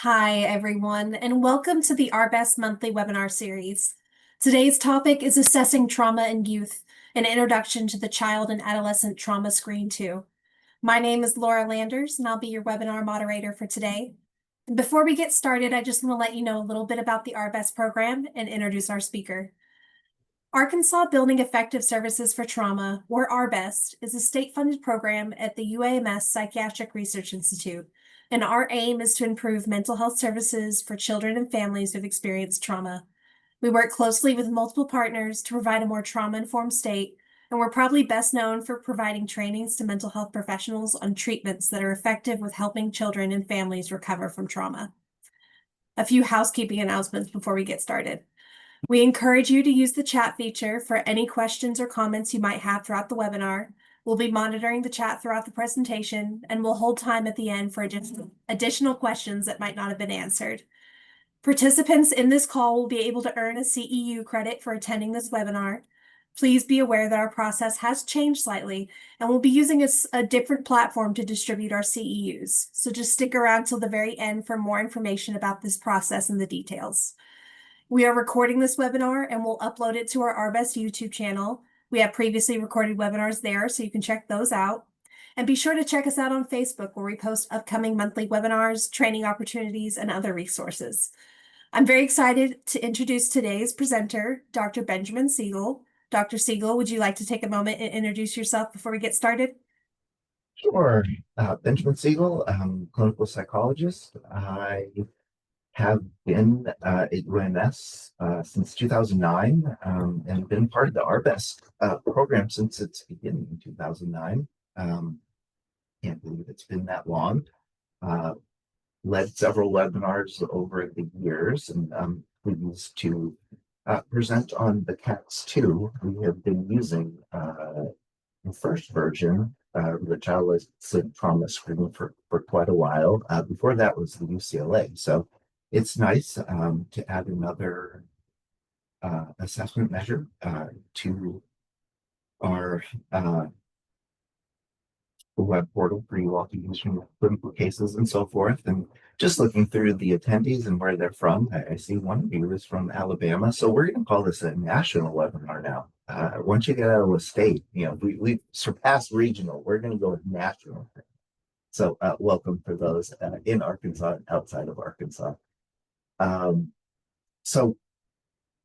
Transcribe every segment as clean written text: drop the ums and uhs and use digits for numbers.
Hi, everyone, and welcome to the ARBEST monthly webinar series. Today's topic is Assessing Trauma in Youth, an Introduction to the Child and Adolescent Trauma Screen 2. My name is Laura Landers, and I'll be your webinar moderator for today. And before we get started, I just want to let you know a little bit about the ARBEST program and introduce our speaker. Arkansas Building Effective Services for Trauma, or ARBEST, is a state-funded program at the UAMS Psychiatric Research Institute, and our aim is to improve mental health services for children and families who've experienced trauma. We work closely with multiple partners to provide a more trauma-informed state, and we're probably best known for providing trainings to mental health professionals on treatments that are effective with helping children and families recover from trauma. A few housekeeping announcements before we get started. We encourage you to use the chat feature for any questions or comments you might have throughout the webinar. We'll be monitoring the chat throughout the presentation, and we'll hold time at the end for additional questions that might not have been answered. Participants in this call will be able to earn a CEU credit for attending this webinar. Please be aware that our process has changed slightly, and we'll be using a different platform to distribute our CEUs. So just stick around till the very end for more information about this process and the details. We are recording this webinar and we'll upload it to our ARBEST YouTube channel. We have previously recorded webinars there, so you can check those out. And be sure to check us out on Facebook, where we post upcoming monthly webinars, training opportunities, and other resources. I'm very excited to introduce today's presenter, Dr. Benjamin Siegel. Dr. Siegel, would you like to take a moment and introduce yourself before we get started? Sure. Benjamin Siegel, clinical psychologist. I have been at UMS since 2009 and been part of the ARBEST program since its beginning in 2009. Can't believe it's been that long. Led several webinars over the years, and I'm pleased to present on the CATS 2. We have been using the first version, the adolescent trauma screening for quite a while. Before that was the UCLA. So it's nice to add another assessment measure to our web portal for you all to use from clinical cases and so forth. And just looking through the attendees and where they're from, I see one of you is from Alabama. So we're going to call this a national webinar now. Once you get out of the state, we've surpassed regional. We're going to go with national. So welcome for those in Arkansas and outside of Arkansas. So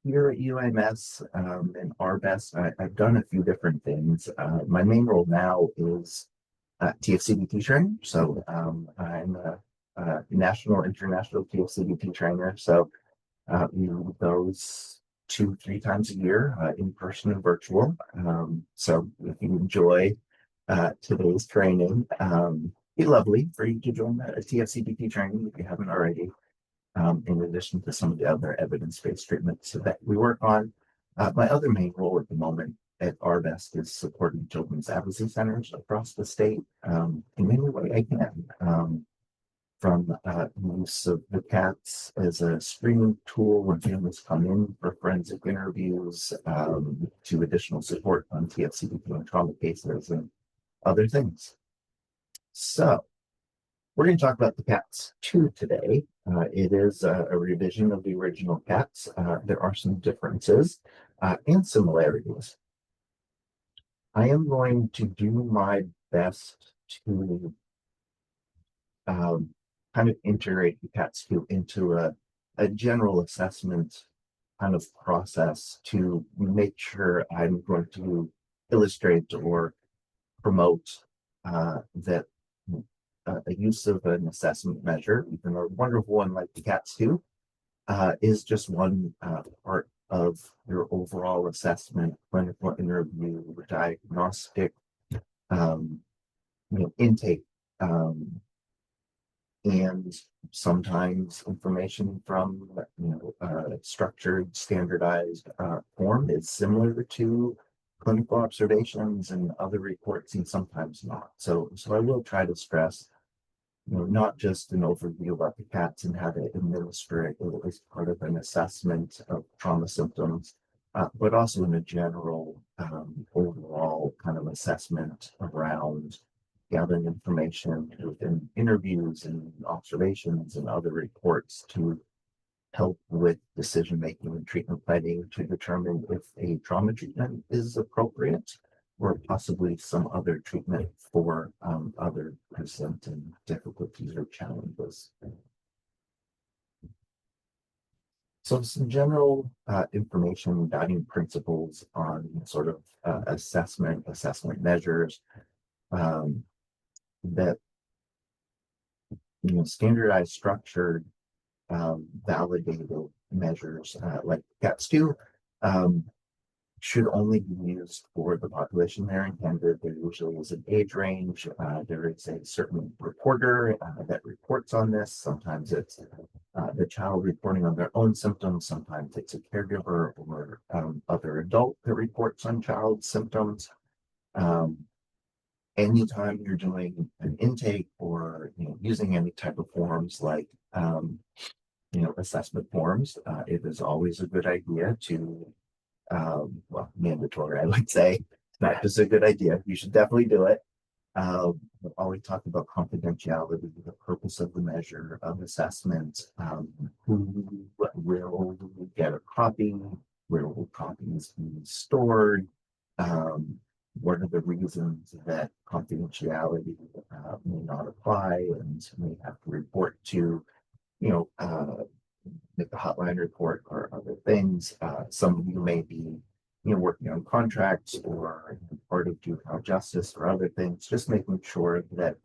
here at UMS and ARBEST, I've done a few different things. My main role now is TFCBT trainer. So I'm a national, international TFCBT trainer. So we do those 2-3 times a year, in person and virtual. So if you enjoy today's training, it'd be lovely for you to join a TFCBT training if you haven't already. In addition to some of the other evidence-based treatments that we work on. My other main role at the moment at ARBEST is supporting children's advocacy centers across the state in any way I can. From use of the CATS as a screening tool when families come in for forensic interviews, to additional support on TFCBT and trauma cases and other things. So we're going to talk about the CATS 2 today. It is a revision of the original CATS. There are some differences and similarities. I am going to do my best to kind of integrate the CATS 2 into a general assessment kind of process to make sure I'm going to illustrate or promote that a use of an assessment measure, even a wonderful one like the CATS 2, is just one part of your overall assessment, clinical interview, diagnostic, intake, and sometimes information from structured, standardized form is similar to clinical observations and other reports, and sometimes not. So I will try to stress not just an overview about the CATS and how to administer it as part of an assessment of trauma symptoms, but also in a general overall kind of assessment around gathering information within interviews and observations and other reports to help with decision making and treatment planning to determine if a trauma treatment is appropriate or possibly some other treatment for other presenting difficulties or challenges. So some general information guiding principles on sort of assessment measures that standardized, structured, validated measures like CATS2 should only be used for the population they're intended. There usually is an age range. There is a certain reporter that reports on this. Sometimes it's the child reporting on their own symptoms. Sometimes it's a caregiver or other adult that reports on child symptoms. Anytime you're doing an intake or using any type of forms like assessment forms, it is always a good idea to well, mandatory, I would say. Not just a good idea. You should definitely do it. We always talk about confidentiality, the purpose of the measure of assessment, who will get a copy, where will copies be stored, what are the reasons that confidentiality may not apply and may have to report to, make a hotline report or other things. Some of you may be, working on contracts or part of juvenile justice or other things, just making sure that,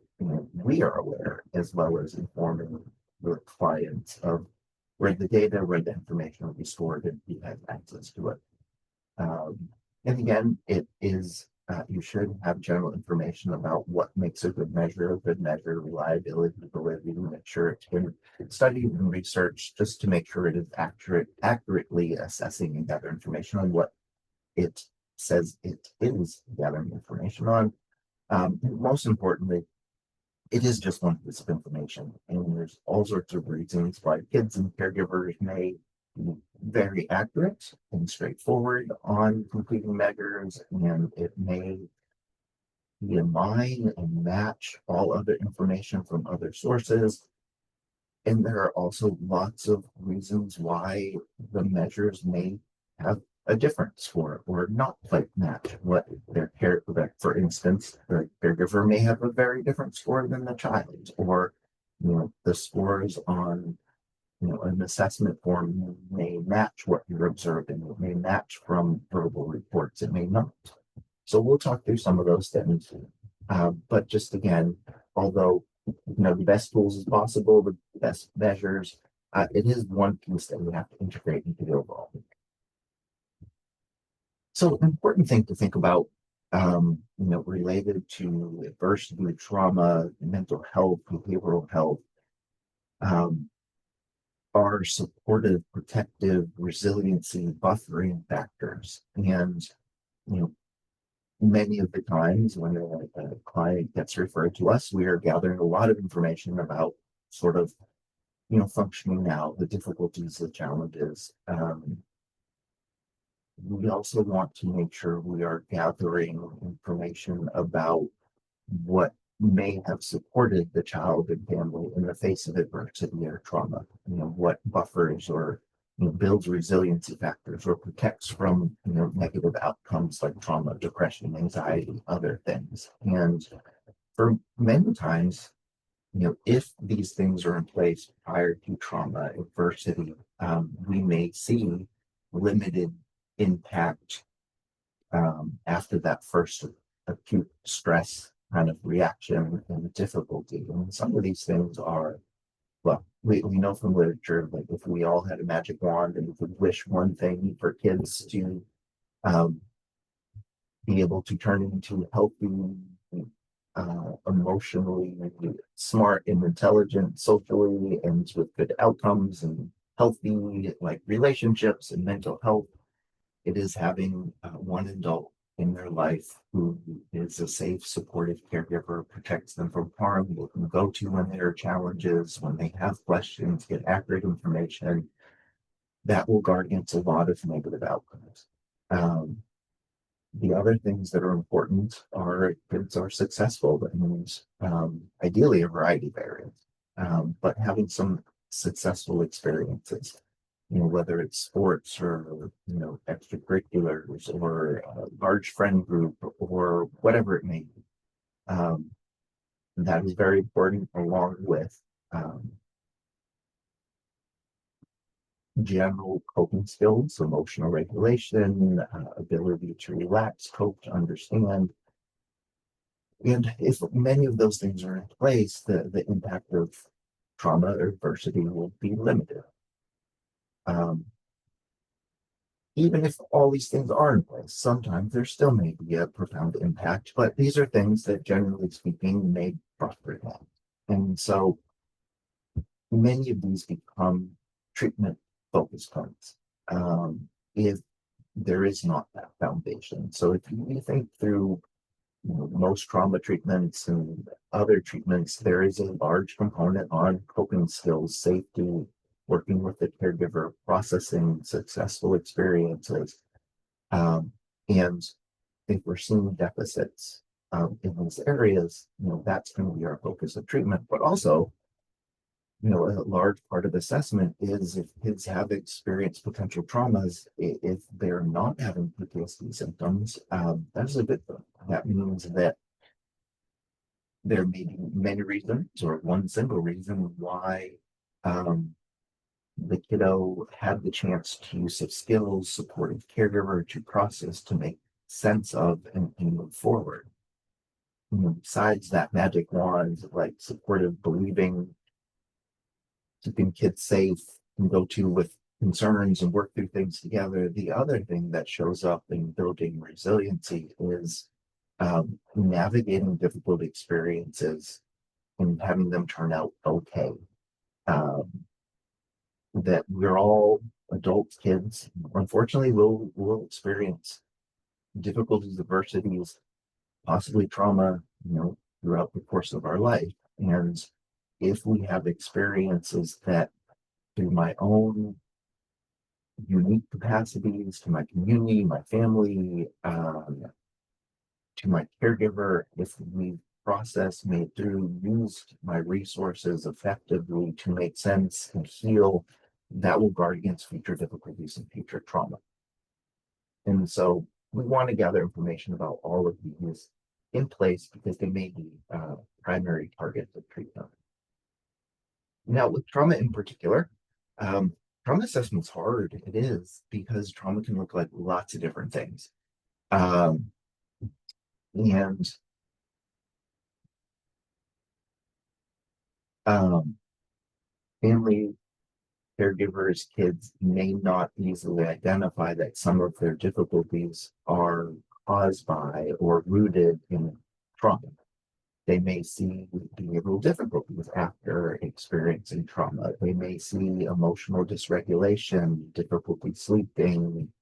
we are aware as well as informing the clients of where the data, where the information will be stored and you have access to it. And again, it is, you should have general information about what makes a good measure, reliability, validity, make sure it's been studied and researched just to make sure it is accurately assessing and gathering information on what it says it is gathering information on. Most importantly, it is just one piece of information, and there's all sorts of reasons why kids and caregivers may be very accurate and straightforward on completing measures, and it may be in line and match all other information from other sources. And there are also lots of reasons why the measures may have a different score or not quite match what their care. For instance, the caregiver may have a very different score than the child, or the scores on an assessment form may match what you're observing. It may match from verbal reports. It may not. So we'll talk through some of those things. But just again, although the best tools as possible, the best measures, it is one piece that we have to integrate into the overall. So an important thing to think about, related to adversity, trauma, mental health, behavioral health, are supportive, protective, resiliency, buffering factors. And, many of the times when a client gets referred to us, we are gathering a lot of information about sort of, functioning now, the difficulties, the challenges. We also want to make sure we are gathering information about what may have supported the child and family in the face of adversity or trauma. What buffers or builds resiliency factors or protects from negative outcomes like trauma, depression, anxiety, other things. And for many times, if these things are in place prior to trauma, adversity, we may see limited impact after that first acute stress kind of reaction and difficulty. And some of these things are, well, we know from literature, like if we all had a magic wand and we could wish one thing for kids to be able to turn into healthy, emotionally smart and intelligent, socially, and with good outcomes and healthy like relationships and mental health, it is having one adult in their life who is a safe, supportive caregiver, protects them from harm, they can go to when there are challenges, when they have questions, get accurate information. That will guard against a lot of negative outcomes. The other things that are important are kids are successful and ideally a variety of areas, but having some successful experiences, whether it's sports or, extracurriculars or a large friend group or whatever it may be. Um, that is very important along with um, general coping skills, emotional regulation, ability to relax, cope, to understand. And if many of those things are in place, the impact of trauma or adversity will be limited. Um, Even if all these things are in place, sometimes there still may be a profound impact, but these are things that generally speaking may prosper them. And so many of these become treatment focus points if there is not that foundation. So if you think through most trauma treatments and other treatments, there is a large component on coping skills, safety, working with the caregiver, processing successful experiences. And if we're seeing deficits in these areas, that's going to be our focus of treatment. But also, a large part of assessment is if kids have experienced potential traumas, if they're not having PTSD symptoms, that's a good thing. That means that there may be many reasons or one single reason why um, the kiddo had the chance to use of skills, supportive caregiver to process, to make sense of and move forward. Besides that magic wand, like supportive believing, keeping kids safe and go to with concerns and work through things together. The other thing that shows up in building resiliency is navigating difficult experiences and having them turn out okay. Um, that we're all adults, kids, unfortunately, will experience difficulties, adversities, possibly trauma, throughout the course of our life. And if we have experiences that through my own unique capacities, to my community, my family, to my caregiver, if we process, made through, used my resources effectively to make sense and heal, that will guard against future difficulties and future trauma. And so we want to gather information about all of these in place because they may be primary targets of treatment. Now, with trauma in particular, um, trauma assessment's hard. It is because trauma can look like lots of different things. Um, and um, family caregivers, kids may not easily identify that some of their difficulties are caused by or rooted in trauma. They may see behavioral difficulties after experiencing trauma. They may see emotional dysregulation, difficulty sleeping,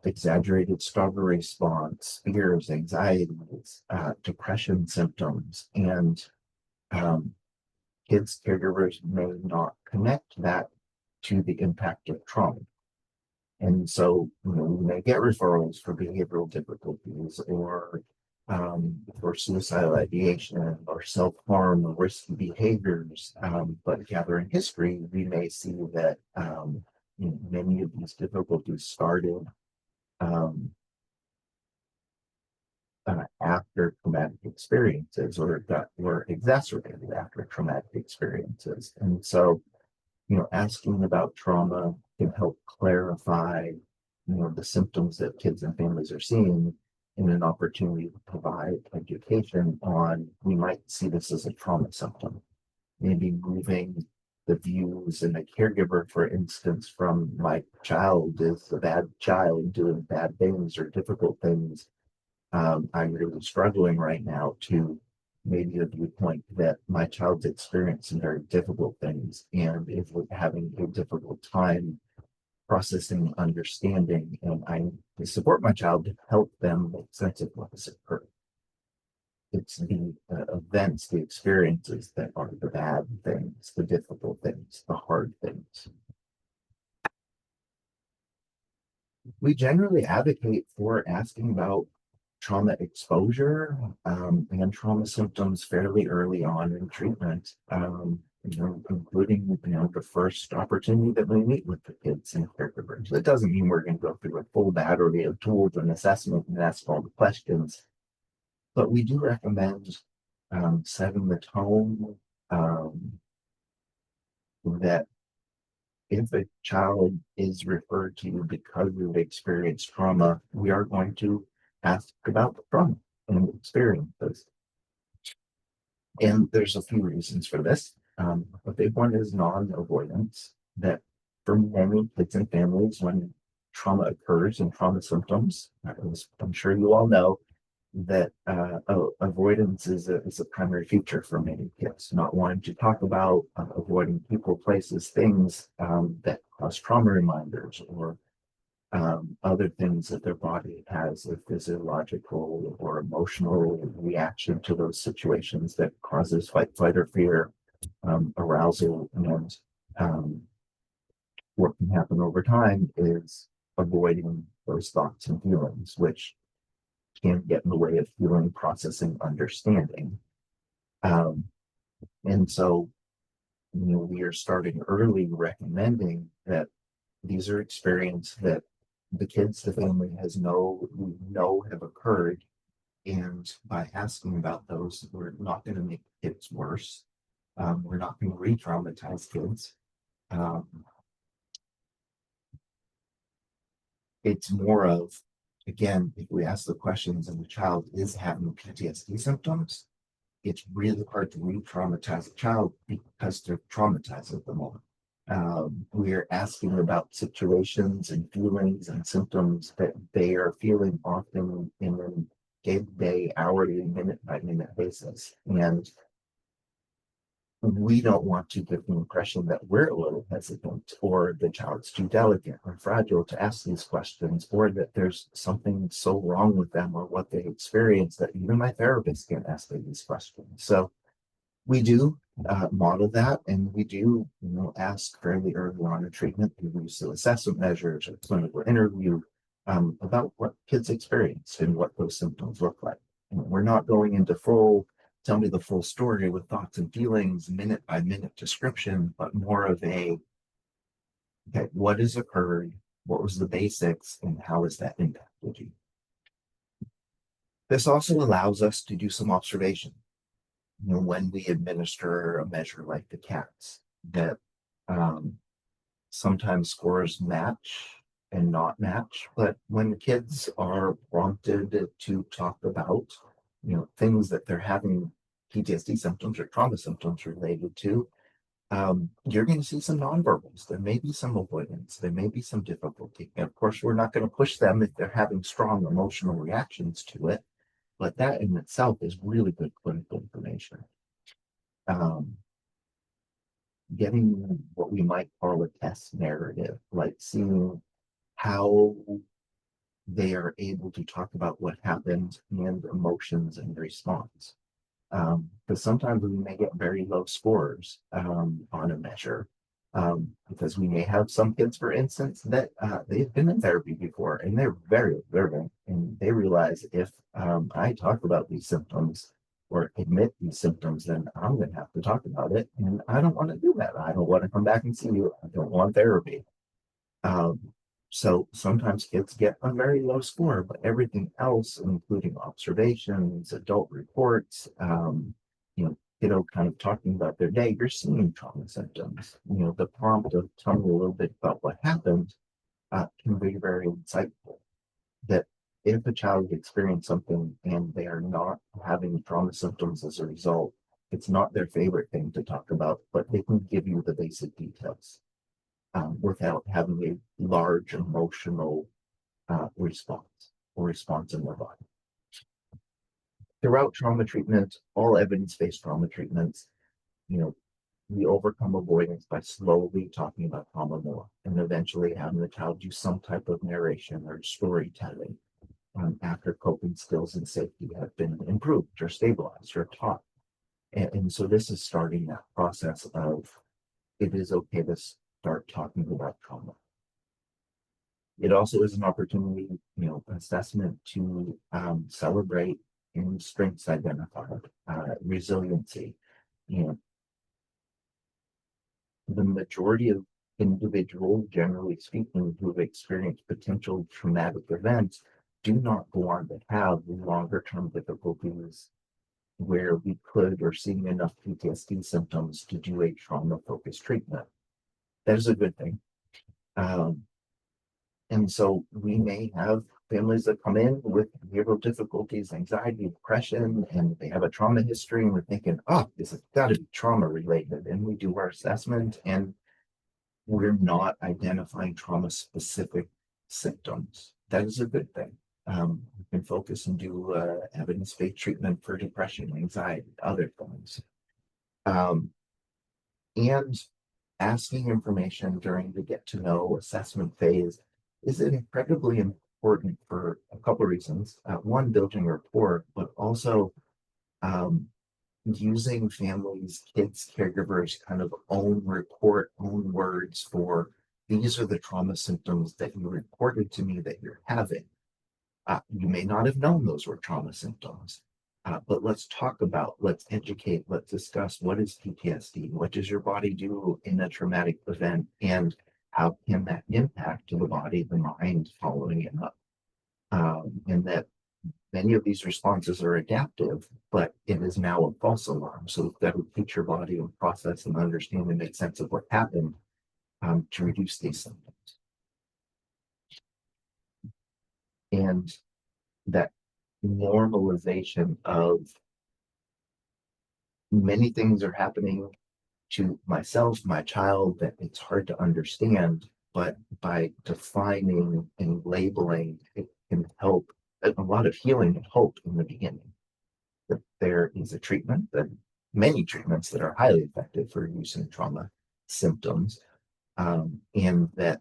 exaggerated struggle response, fears, anxieties, depression symptoms, and um, kids' caregivers may not connect that to the impact of trauma. And so, we may get referrals for behavioral difficulties or for suicidal ideation or self-harm or risky behaviors. But gathering history, we may see that many of these difficulties started um, after traumatic experiences or that were exacerbated after traumatic experiences. And so, asking about trauma can help clarify, the symptoms that kids and families are seeing in an opportunity to provide education on, we might see this as a trauma symptom. Maybe moving the views and the caregiver, for instance, from my child is a bad child doing bad things or difficult things. I'm really struggling right now to maybe the viewpoint that my child's experiencing very difficult things and is having a difficult time processing, understanding, and I support my child to help them make sense of what has occurred. It's the events, the experiences that are the bad things, the difficult things, the hard things. We generally advocate for asking about trauma exposure and trauma symptoms fairly early on in treatment, including the first opportunity that we meet with the kids and caregivers. That doesn't mean we're going to go through a full battery of tools and assessment and ask all the questions, but we do recommend setting the tone um, that if a child is referred to you because of experienced trauma, we are going to ask about the trauma and experiences. And there's a few reasons for this. A big one is non-avoidance, that for many kids and families, when trauma occurs and trauma symptoms, as I'm sure you all know, that avoidance is a primary feature for many kids, not wanting to talk about, avoiding people, places, things that cause trauma reminders, or other things that their body has a physiological or emotional reaction to those situations that causes fight, flight, or fear, arousal. And what can happen over time is avoiding those thoughts and feelings, which can get in the way of feeling, processing, understanding. Um, and so, we are starting early recommending that these are experiences that the kids, the family we know have occurred. And by asking about those, we're not going to make kids worse. We're not going to re-traumatize kids. Um, it's more of, again, if we ask the questions and the child is having PTSD symptoms, it's really hard to re-traumatize a child because they're traumatized at the moment. We're asking about situations and feelings and symptoms that they are feeling often in a day-to-day, hourly, minute-by-minute basis. And we don't want to give the impression that we're a little hesitant, or the child's too delicate or fragile to ask these questions, or that there's something so wrong with them or what they experience that even my therapist can't ask these questions. So we do model that, and we do, ask fairly early on in treatment through use of assessment measures or clinical interview about what kids experience and what those symptoms look like. And we're not going into full tell me the full story with thoughts and feelings, minute by minute description, but more of a, okay, what has occurred, what was the basics, and how has that impacted you? This also allows us to do some observation. When we administer a measure like the CATS, that um, sometimes scores match and not match, but when kids are prompted to talk about, things that they're having PTSD symptoms or trauma symptoms related to, you're going to see some nonverbals. There may be some avoidance. There may be some difficulty. And of course, we're not going to push them if they're having strong emotional reactions to it, but that in itself is really good clinical information. Um, Getting what we might call a test narrative, like seeing how they are able to talk about what happened and emotions and response. Because sometimes we may get very low scores on a measure, because we may have some kids, for instance, that they've been in therapy before and they're very observant, and they realize if I talk about these symptoms or admit these symptoms, then I'm going to have to talk about it. And I don't want to do that. I don't want to come back and see you. I don't want therapy. Um, so sometimes kids get a very low score, but everything else, including observations, adult reports, kiddo kind of talking about their day, you're seeing trauma symptoms. The prompt of tell me a little bit about what happened can be very insightful. That if a child experienced something and they are not having trauma symptoms as a result, it's not their favorite thing to talk about, but they can give you the basic details without having a large emotional response in their body. Throughout trauma treatment, all evidence-based trauma treatments, you know, we overcome avoidance by slowly talking about trauma more, and eventually having the child do some type of narration or storytelling after coping skills and safety have been improved or stabilized or taught. And so this is starting that process of it is okay to start talking about trauma. It also is an opportunity, assessment to celebrate in strengths identified, resiliency. You know, the majority of individuals, generally speaking, who've experienced potential traumatic events do not go on to have longer term difficulties where we could or seeing enough PTSD symptoms to do a trauma focused treatment. That is a good thing. Um, and so we may have families that come in with behavioral difficulties, anxiety, depression, and they have a trauma history, and we're thinking, oh, this has got to be trauma related. And we do our assessment, and we're not identifying trauma specific symptoms. That is a good thing. We can focus and do evidence based treatment for depression, anxiety, other things. Um, and asking information during the get to know assessment phase is incredibly important for a couple of reasons. One, building rapport, but also um, using families, kids, caregivers kind of own report, own words for these are the trauma symptoms that you reported to me that you're having. You may not have known those were trauma symptoms, but let's talk about, let's educate, let's discuss what is PTSD, what does your body do in a traumatic event, and how can that impact the body, the mind following it up. And that many of these responses are adaptive, but it is now a false alarm. So we've got to teach your body and process and understand and make sense of what happened to reduce these symptoms. And that normalization of many things are happening to myself, my child, that it's hard to understand, but by defining and labeling, it can help a lot of healing and hope in the beginning. That there is a treatment, that many treatments that are highly effective for reducing trauma symptoms, and that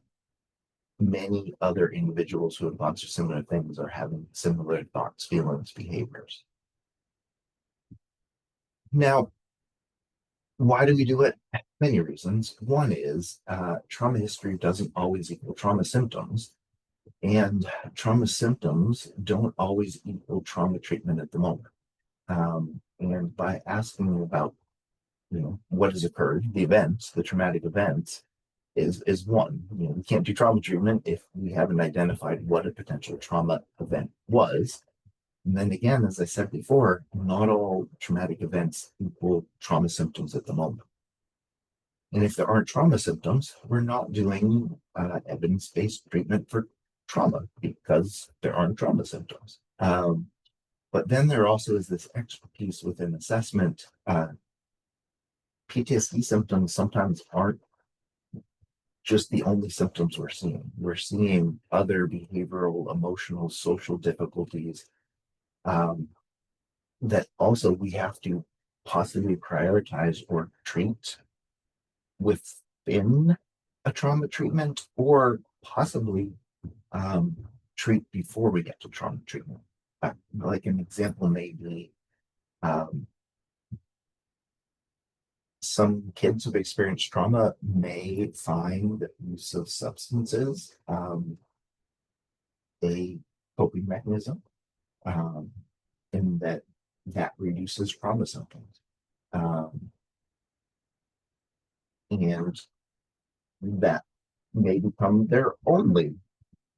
many other individuals who have gone through similar things are having similar thoughts, feelings, behaviors. Now, why do we do it? Many reasons. One is trauma history doesn't always equal trauma symptoms, and trauma symptoms don't always equal trauma treatment at the moment. And by asking about, what has occurred, the events, the traumatic events, is one. We can't do trauma treatment if we haven't identified what a potential trauma event was. And then again, as I said before, not all traumatic events equal trauma symptoms at the moment. And if there aren't trauma symptoms, we're not doing evidence-based treatment for trauma because there aren't trauma symptoms. But then there also is this expertise within assessment. PTSD symptoms sometimes aren't just the only symptoms we're seeing. We're seeing other behavioral, emotional, social difficulties that also we have to possibly prioritize or treat within a trauma treatment, or possibly treat before we get to trauma treatment. Like an example may be some kids who've experienced trauma may find use of substances a coping mechanism, and that reduces trauma symptoms. And that may become their only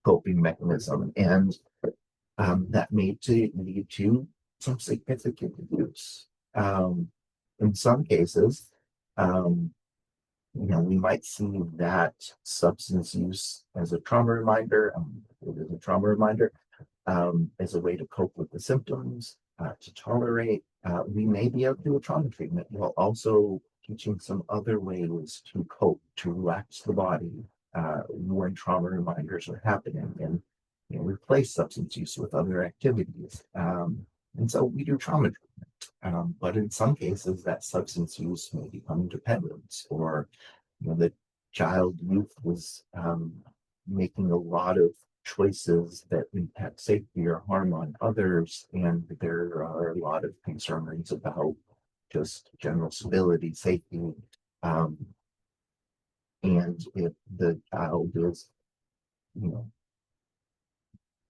coping mechanism, and that may lead to some significant abuse. In some cases, we might see that substance use as a trauma reminder, as a way to cope with the symptoms, to tolerate. We may be able to do a trauma treatment while also teaching some other ways to cope, to relax the body when trauma reminders are happening, and replace substance use with other activities. And so we do trauma treatment, but in some cases that substance use may become dependence, or the child youth was making a lot of choices that impact safety or harm on others, and there are a lot of concerns about just general stability, safety, and if the child is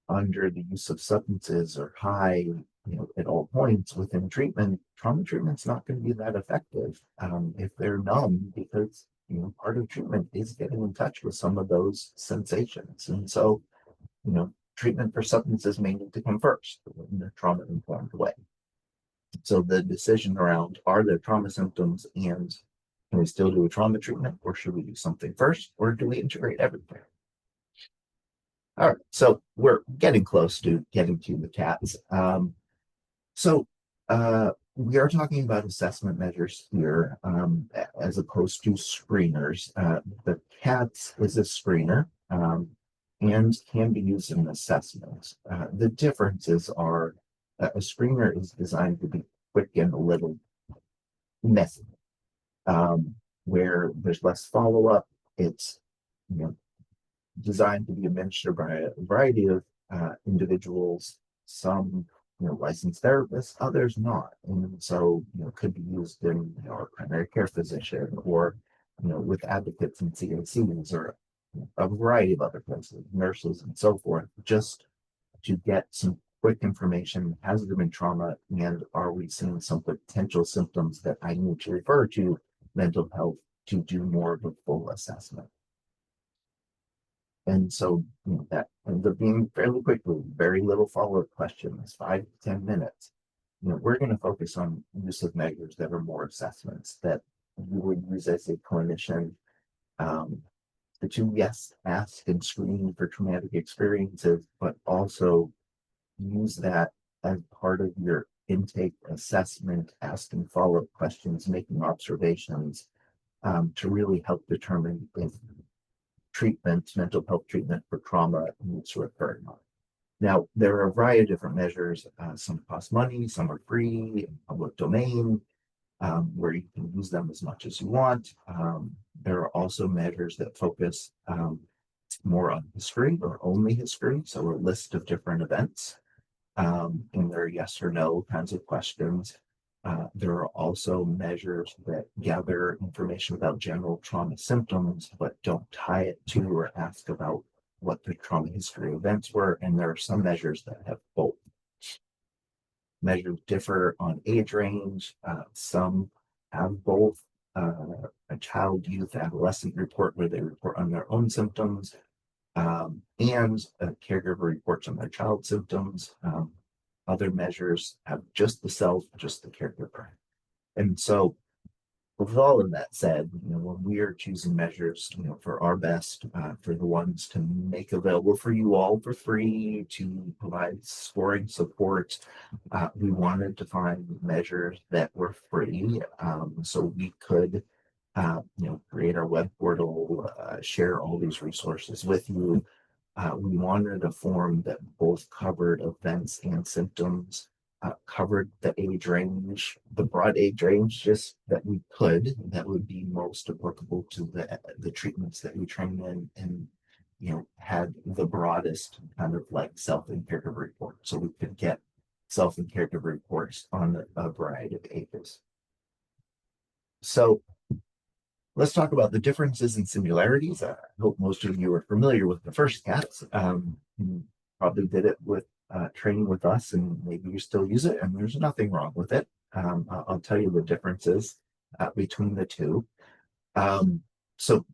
under the use of substances or high, at all points within treatment, trauma treatment's not going to be that effective if they're numb, because part of treatment is getting in touch with some of those sensations. And so, treatment for substances may need to come first in a trauma informed way. So the decision around, are there trauma symptoms, and can we still do a trauma treatment, or should we do something first, or do we integrate everything? All right, so we're getting close to getting to the cats. So we are talking about assessment measures here, as opposed to screeners. The CATS is a screener, and can be used in assessments. The differences are, a screener is designed to be quick and a little messy, where there's less follow-up. It's designed to be administered by a variety of individuals, some licensed therapists, others not. And so could be used in a primary care physician, or with advocates and CACs, or a variety of other places, nurses and so forth, just to get some quick information. Has there been trauma, and are we seeing some potential symptoms that I need to refer to mental health to do more of a full assessment? And so that ends up being fairly quickly, very little follow-up questions, 5 to 10 minutes. We're going to focus on use of measures that are more assessments that you would use as a clinician, to, yes, ask and screen for traumatic experiences, but also use that as part of your intake assessment, asking follow-up questions, making observations, to really help determine if mental health treatment for trauma needs to occur. Now, there are a variety of different measures. Some cost money, some are free, in public domain, where you can use them as much as you want. There are also measures that focus more on history, or only history, so a list of different events, and there are yes or no kinds of questions. There are also measures that gather information about general trauma symptoms, but don't tie it to or ask about what the trauma history events were. And there are some measures that have both. Measures differ on age range. Some have both, a child, youth, adolescent report, where they report on their own symptoms, and a caregiver reports on their child's symptoms. Other measures have just the self, just the caregiver. And so, with all of that said, when we are choosing measures, for ARBEST, for the ones to make available for you all for free, to provide scoring support, we wanted to find measures that were free, so we could, create our web portal, share all these resources with you. We wanted a form that both covered events and symptoms, covered the age range, the broad age range, just that we could, that would be most applicable to the treatments that we train in, and had the broadest kind of like self and caregiver report, so we could get self and caregiver reports on a variety of ages. So let's talk about the differences and similarities. I hope most of you are familiar with the first CATS. You probably did it with training with us, and maybe you still use it, and there's nothing wrong with it. I'll tell you the differences between the two. So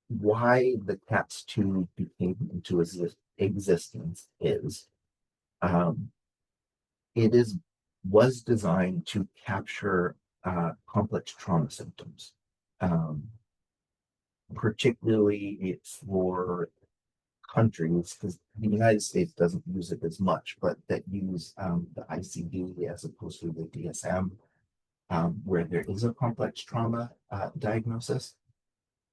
why the CATS 2 became into existence is, it was designed to capture complex trauma symptoms. Particularly for countries, because the United States doesn't use it as much, but that use the ICD as opposed to the DSM, where there is a complex trauma diagnosis.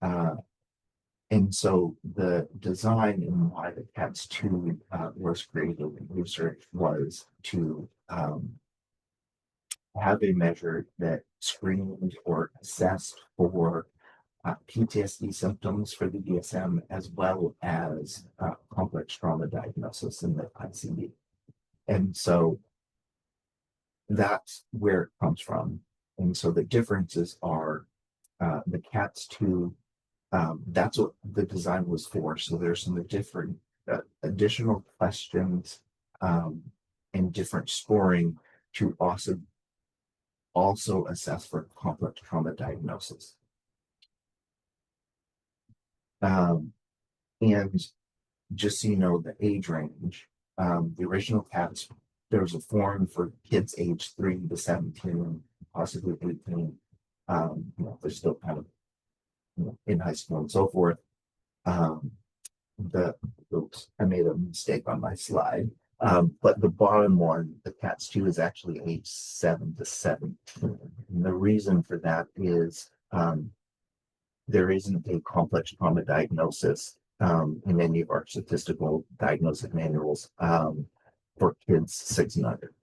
And so the design and why the CATS 2 was created in research was to have a measure that screened or assessed for PTSD symptoms for the DSM, as well as complex trauma diagnosis in the ICD. And so that's where it comes from. And so the differences are, the CATS 2, that's what the design was for. So there's some different additional questions and different scoring to also assess for complex trauma diagnosis. And just so you know, the age range, the original cats, there was a form for kids age 3 to 17, possibly 18. They're still kind of in high school and so forth. Um, the oops, I made a mistake on my slide. But the bottom one, the cats 2, is actually age 7 to 17. And the reason for that is there isn't a complex trauma diagnosis in any of our statistical diagnostic manuals for kids 6 and under.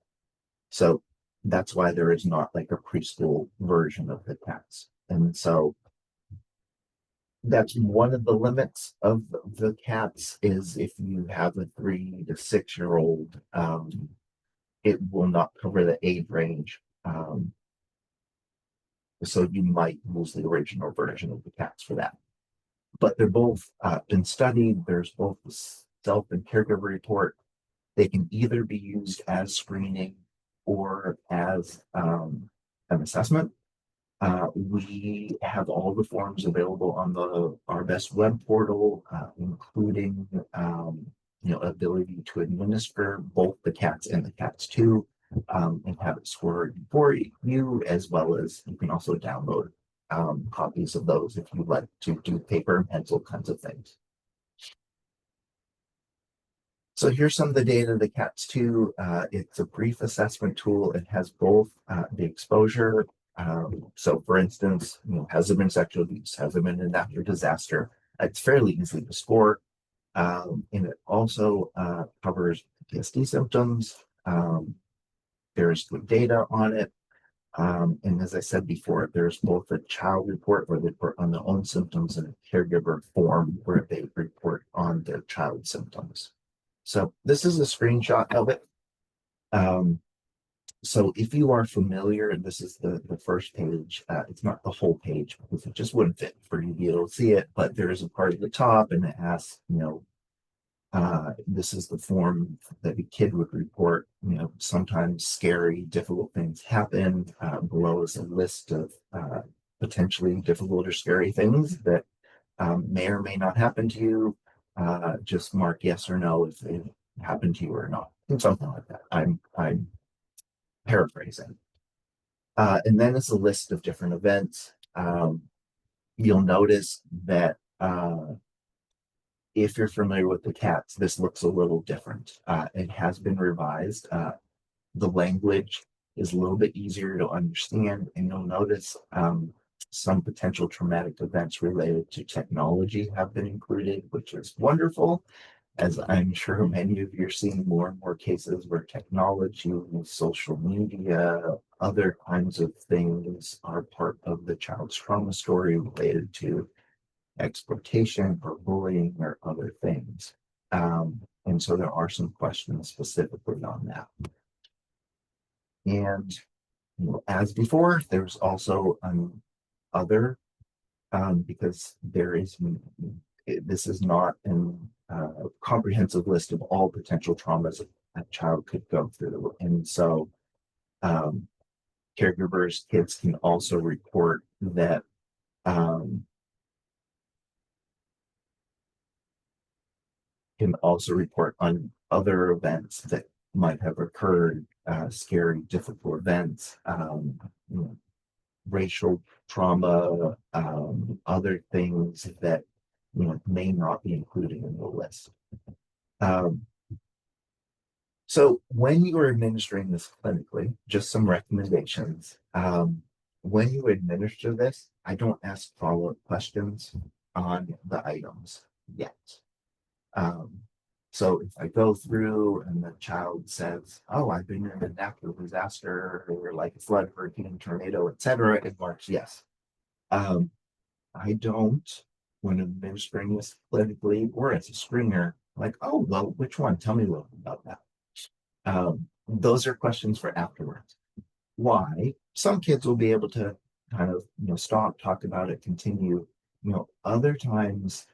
So that's why there is not like a preschool version of the cats. And so that's one of the limits of the cats is if you have a 3 to 6 year old, it will not cover the age range. So you might use the original version of the cats for that. But they're both been studied. There's both the self and caregiver report. They can either be used as screening or as an assessment. We have all the forms available on the ARBEST web portal, including ability to administer both the cats and the cats 2, and have it scored for you, as well as you can also download copies of those if you'd like to do paper and pencil kinds of things. So here's some of the data of the cats 2. It's a brief assessment tool. It has both the exposure. So for instance, has there been sexual abuse? Has there been a natural disaster? It's fairly easy to score. And it also covers PTSD symptoms. There's good data on it. And as I said before, there's both a child report where they report on their own symptoms and a caregiver form where they report on their child symptoms. So this is a screenshot of it. So if you are familiar, and this is the first page, it's not the whole page because it just wouldn't fit for you to be able to see it, but there is a part at the top and it asks, this is the form that a kid would report, sometimes scary, difficult things happen. Below is a list of potentially difficult or scary things that may or may not happen to you. Just mark yes or no if it happened to you or not, and something like that. I'm paraphrasing. And then it's a list of different events. You'll notice that if you're familiar with the cats, this looks a little different. It has been revised. The language is a little bit easier to understand, and you'll notice some potential traumatic events related to technology have been included, which is wonderful, as I'm sure many of you are seeing more and more cases where technology, social media, other kinds of things are part of the child's trauma story related to exploitation or bullying or other things. And so there are some questions specifically on that. And as before, there's also other, because this is not a comprehensive list of all potential traumas a child could go through. And so caregivers, kids can also report that on other events that might have occurred, scary, difficult events, racial trauma, other things that may not be included in the list. So when you are administering this clinically, just some recommendations. When you administer this, I don't ask follow-up questions on the items yet. So if I go through and the child says, "Oh, I've been in a natural disaster or like a flood, hurricane, tornado, etc.," it marks yes. I don't, when administering this clinically or as a screener, like, "Oh, well, which one? Tell me a little bit about that." Those are questions for afterwards. Why? Some kids will be able to kind of stop, talk about it, continue. Other times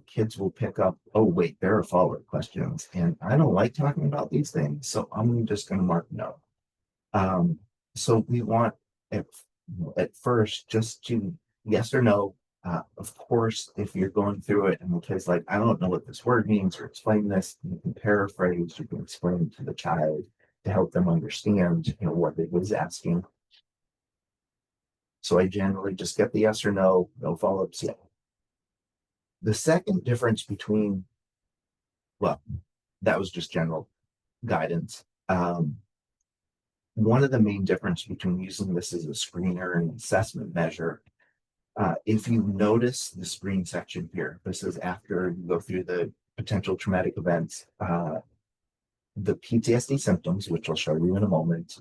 kids will pick up, oh, wait, there are follow-up questions. And I don't like talking about these things, so I'm just going to mark no. Um, so we want at, at first just to yes or no. Of course, if you're going through it and the kid's like, I don't know what this word means, or explain this, you can paraphrase, you can explain it to the child to help them understand, what it was asking. So I generally just get the yes or no, no follow-ups yet. The second difference between, well, that was just general guidance. One of the main difference between using this as a screener and assessment measure, if you notice the screen section here, this is after you go through the potential traumatic events, the PTSD symptoms, which I'll show you in a moment,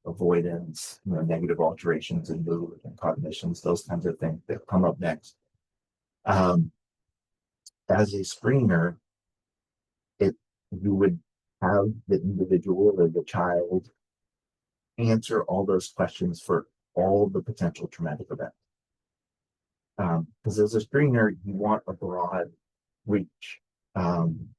avoidance, negative alterations in mood and cognitions, those kinds of things that come up next. As a screener, you would have the individual or the child answer all those questions for all the potential traumatic events. Because as a screener, you want a broad reach. And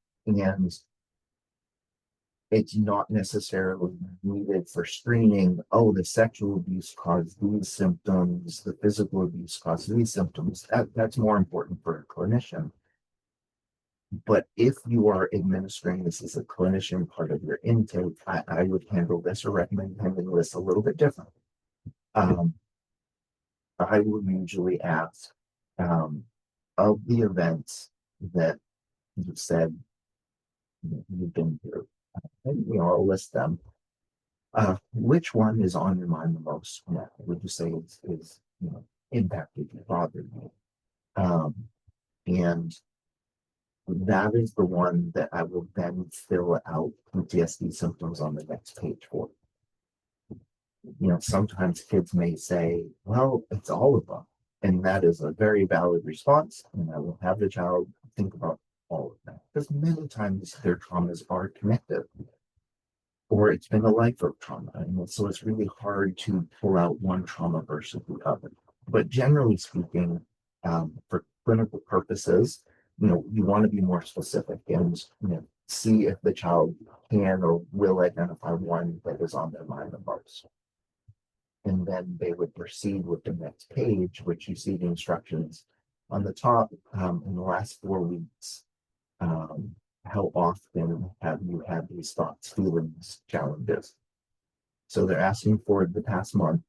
it's not necessarily needed for screening. Oh, the sexual abuse caused these symptoms, the physical abuse caused these symptoms. That's more important for a clinician. But if you are administering this as a clinician part of your intake, I would handle this or recommend handling this a little bit different. I would usually ask, of the events that you've said you've been through, and I'll list them. Which one is on your mind the most? Would you say is impacted you, bothered you? And that is the one that I will then fill out PTSD symptoms on the next page for. Sometimes kids may say, well, it's all of them. And that is a very valid response. And I will have the child think about all of that. Because many times their traumas are connected, or it's been a life of trauma. And so it's really hard to pull out one trauma versus the other. But generally speaking, for clinical purposes, you want to be more specific and see if the child can or will identify one that is on their mind the most. And then they would proceed with the next page, which you see the instructions on the top. In the last 4 weeks, how often have you had these thoughts, feelings, challenges? So they're asking for the past month,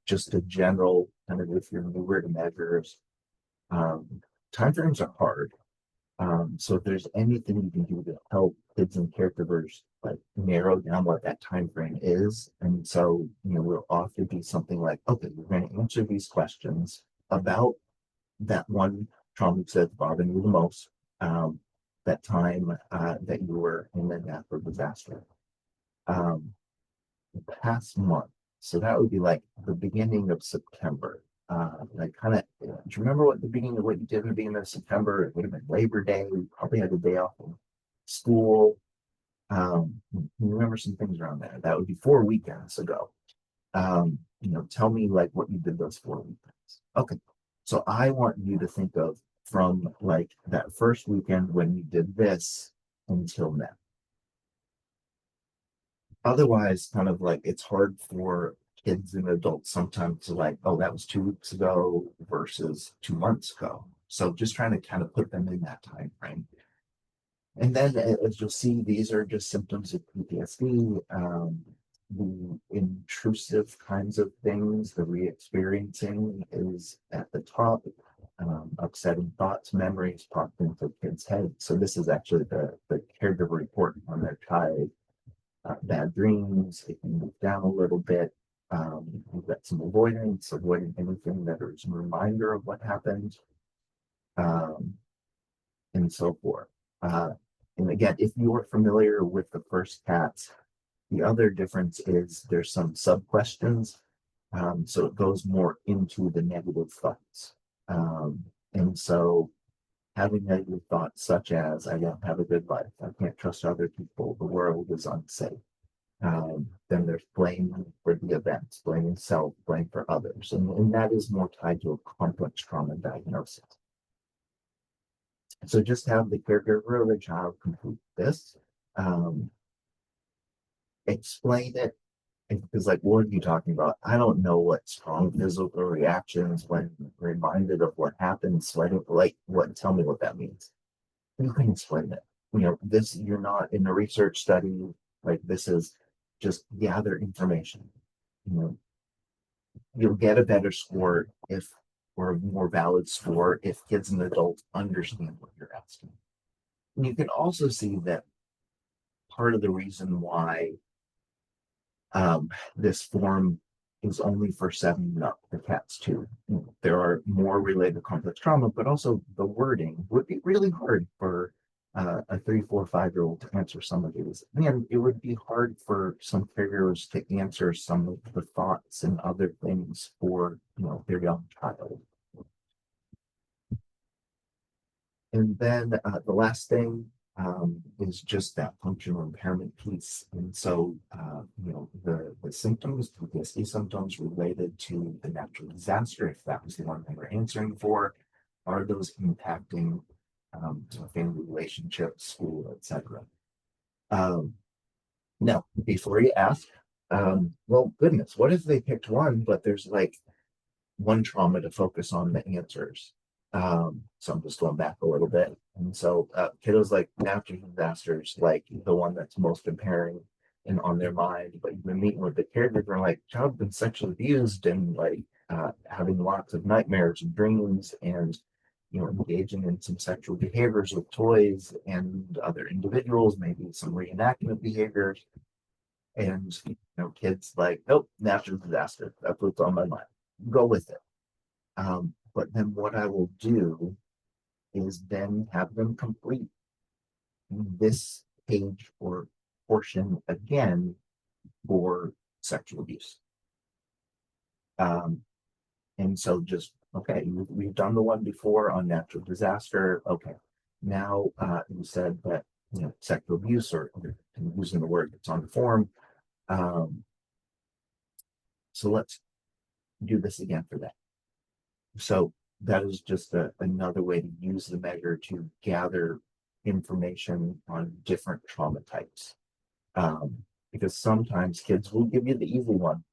just a general kind of if you're newer to measures. Timeframes are hard. So if there's anything you can do to help kids and caregivers like narrow down what that time frame is, and so will often be something like, okay, we're going to answer these questions about that one trauma that's bothering you the most, that time that you were in the natural disaster. The past month, so that would be like the beginning of September. Like kind of, do you remember what you did in the beginning of September? It would have been Labor Day. We probably had a day off from school. You remember some things around there. That would be 4 weekends ago. Tell me like what you did those 4 weekends. Okay. So I want you to think of from like that first weekend when you did this until now. Otherwise, kind of like it's hard for kids and adults sometimes to like, oh, that was 2 weeks ago versus 2 months ago. So just trying to kind of put them in that time frame. And then as you'll see, these are just symptoms of PTSD, the intrusive kinds of things, the re-experiencing is at the top, upsetting thoughts, memories popped into the kid's head. So this is actually the caregiver report on their child. Bad dreams, it can move down a little bit. We've got some avoiding anything that is a reminder of what happened, and so forth. And again, if you are familiar with the first cats, the other difference is there's some sub questions. So it goes more into the negative thoughts. And so having negative thoughts such as, I don't have a good life, I can't trust other people, the world is unsafe. Then there's blame for the events, blaming self, blame for others. And that is more tied to a complex trauma diagnosis. So just have the caregiver of the child complete this, um, explain it, because like, what are you talking about? I don't know what strong physical reactions when reminded of what happened. So I don't like what, tell me what that means. You can explain it. This, you're not in a research study, like this is just gather information. You know, you'll get a better score if, or a more valid score if kids and adults understand what you're asking. And you can also see that part of the reason why this form is only for 7 and up, the cats too. There are more related complex trauma, but also the wording would be really hard for a 3, 4, 5-year-old to answer some of these. And it would be hard for some caregivers to answer some of the thoughts and other things for their young child. And then the last thing is just that functional impairment piece. And so, the symptoms, PTSD symptoms related to the natural disaster, if that was the one they were answering for, are those impacting family relationships, school, etc. Now, before you ask, well, goodness, what if they picked one, but there's like one trauma to focus on the answers. So I'm just going back a little bit. And so kiddos like natural disasters, like the one that's most impairing and on their mind, but you've been meeting with the caregiver, like child been sexually abused and like having lots of nightmares and dreams and engaging in some sexual behaviors with toys and other individuals, maybe some reenactment behaviors. And kids like, nope, natural disaster. That's what's on my mind. Go with it. But then what I will do is then have them complete this page or portion again for sexual abuse. And so just, okay, we've done the one before on natural disaster. Okay, now you said that, sexual abuse, or using the word that's on the form. So let's do this again for that. So that is just another way to use the measure to gather information on different trauma types. Because sometimes kids will give you the easy one,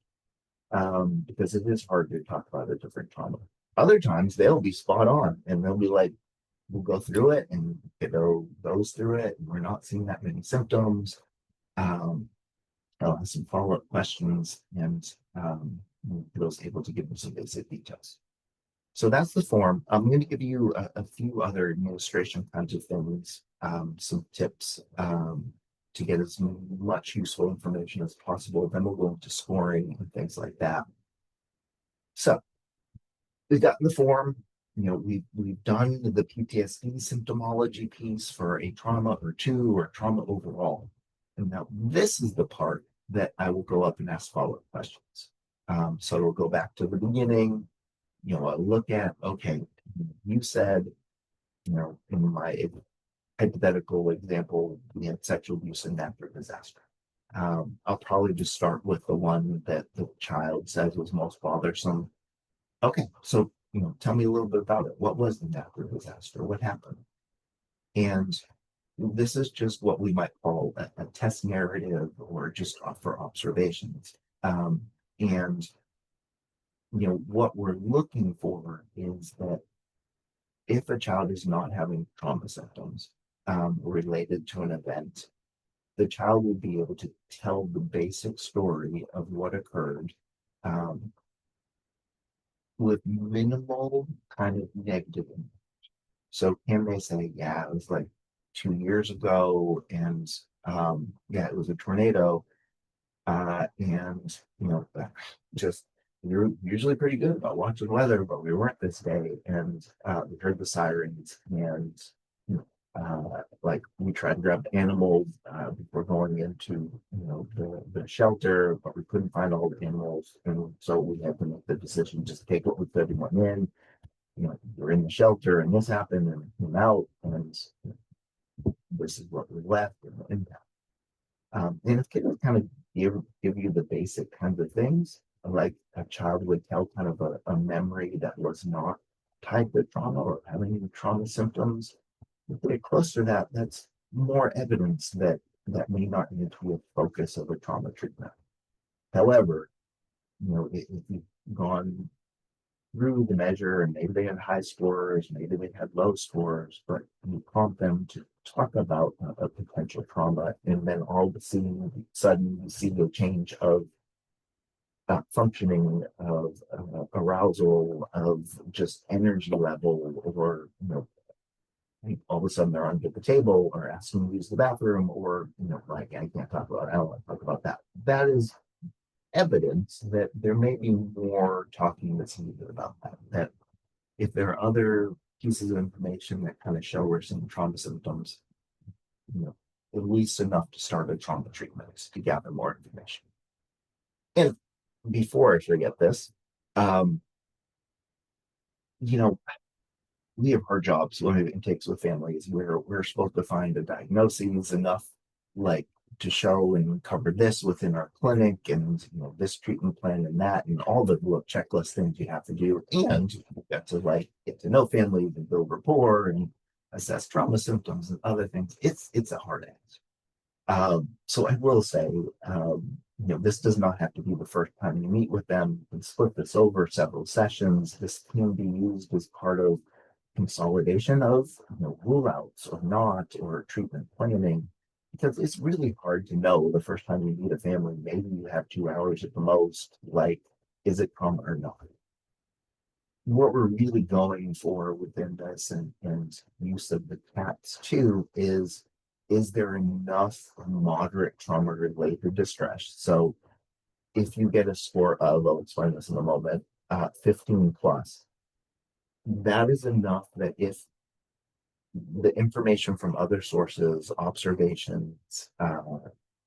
because it is hard to talk about a different trauma. Other times they'll be spot on and they'll be like, we'll go through it and kiddo goes through it. And we're not seeing that many symptoms. I'll ask some follow-up questions and kiddo's able to give them some basic details. So that's the form. I'm going to give you a few other administration kinds of things, some tips to get as much useful information as possible. Then we'll go into scoring and things like that. So we've gotten the form. We've done the PTSD symptomology piece for a trauma or two or trauma overall. And now this is the part that I will go up and ask follow-up questions. So we'll go back to the beginning. Look at, okay, you said, in my hypothetical example, we had sexual abuse and natural disaster. I'll probably just start with the one that the child says was most bothersome. Okay, so, tell me a little bit about it. What was the natural disaster? What happened? And this is just what we might call a test narrative or just for observations. And what we're looking for is that if a child is not having trauma symptoms related to an event, the child will be able to tell the basic story of what occurred with minimal kind of negative impact. So can they say, yeah, it was like 2 years ago, and yeah, it was a tornado, and just you're usually pretty good about watching weather, but we weren't this day, and we heard the sirens, and like we tried to grab the animals before going into the shelter, but we couldn't find all the animals, and so we had to make the decision just to take what we could and went in. We're in the shelter, and this happened, and we came out, and this is what we left, and the impact. And if kids kind of give you the basic kinds of things, like a child would tell kind of a memory that was not tied to trauma or having any trauma symptoms, if we get close to that, that's more evidence that that may not need to be a focus of a trauma treatment. However, if you've gone through the measure and maybe they had high scores, maybe they had low scores, but you prompt them to talk about a potential trauma, and then all of a sudden you see a change of functioning, of arousal, of just energy level, or all of a sudden they're under the table or asking to use the bathroom, or like I can't talk about, I don't want to talk about that. That is evidence that there may be more talking that's needed about that. That if there are other pieces of information that kind of show we're seeing trauma symptoms, you know, at least enough to start a trauma treatment to gather more information. And before I forget this, um, you know, we have hard jobs when it takes with families. We're supposed to find a diagnosis enough, like to show and cover this within our clinic, and this treatment plan and that, and all the little checklist things you have to do, and you got to like get to know families and build rapport and assess trauma symptoms and other things. It's a hard ask. So I will say, this does not have to be the first time you meet with them. You can split this over several sessions. This can be used as part of consolidation of rule outs or not, or treatment planning, because it's really hard to know the first time you meet a family. Maybe you have 2 hours at the most, like, is it trauma or not? What we're really going for within this, and use of the CATs too, is there enough moderate trauma related distress? So if you get a score of, I'll explain this in a moment, 15 plus, that is enough that if the information from other sources, observations,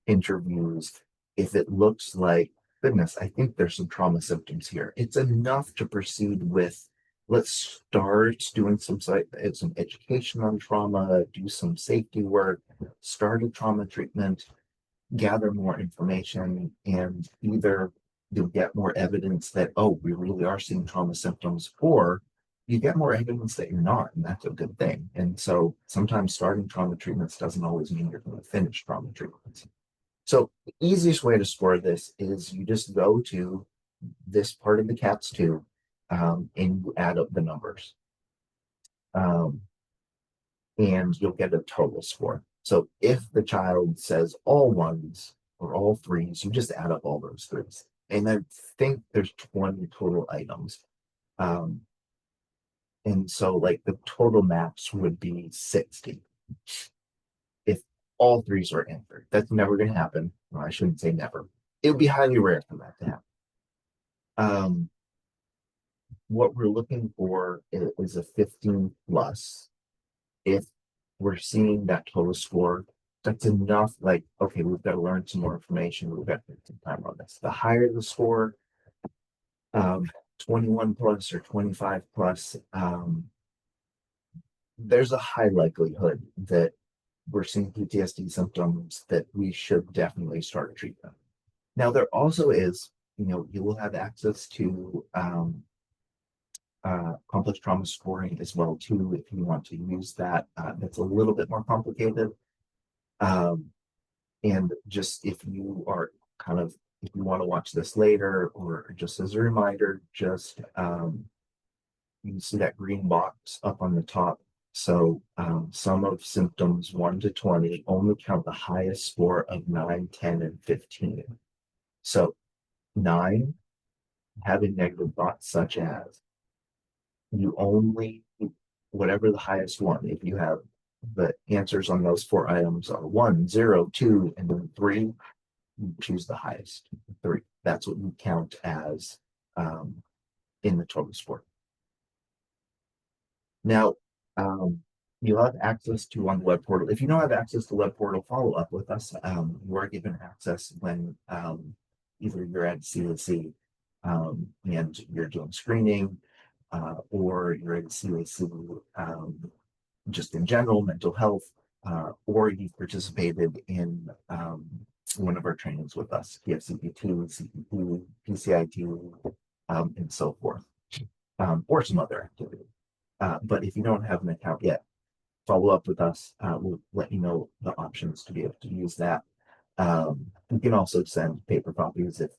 interviews, if it looks like, goodness, I think there's some trauma symptoms here, it's enough to proceed with, let's start doing some education on trauma, do some safety work, start a trauma treatment, gather more information, and either you'll get more evidence that, oh, we really are seeing trauma symptoms, or you get more evidence that you're not, and that's a good thing. And so sometimes starting trauma treatments doesn't always mean you're going to finish trauma treatments. So the easiest way to score this is you just go to this part of the CATS 2, and you add up the numbers. And you'll get a total score. So if the child says all ones or all threes, you just add up all those threes. And I think there's 20 total items. And so like the total max would be 60 if all threes are answered. That's never going to happen. Well, I shouldn't say never. It would be highly rare for that to happen. What we're looking for is a 15 plus. If we're seeing that total score, that's enough. Like, okay, we've got to learn some more information. We've got to take some time on this. The higher the score, 21 plus or 25 plus, there's a high likelihood that we're seeing PTSD symptoms that we should definitely start a treatment. Now, there also is, you will have access to complex trauma scoring as well too, if you want to use that. That's a little bit more complicated. And just if you are if you want to watch this later, or just as a reminder, just you see that green box up on the top. So some of symptoms 1 to 20 only count the highest score of 9, 10, and 15. So 9, having negative thoughts such as, you only, whatever the highest one, if you have the answers on those 4 items are 1, 0, 2, and then 3, you choose the highest 3. That's what you count as in the total score. Now, you'll have access to on the web portal. If you don't have access to the web portal, follow up with us. You are given access when either you're at CAC and you're doing screening, or you're at CAC just in general, mental health, or you've participated in one of our trainings with us, PFCP2, CPP, PCIT, and so forth, or some other activity. But if you don't have an account yet, follow up with us. We'll let you know the options to be able to use that. You can also send paper copies if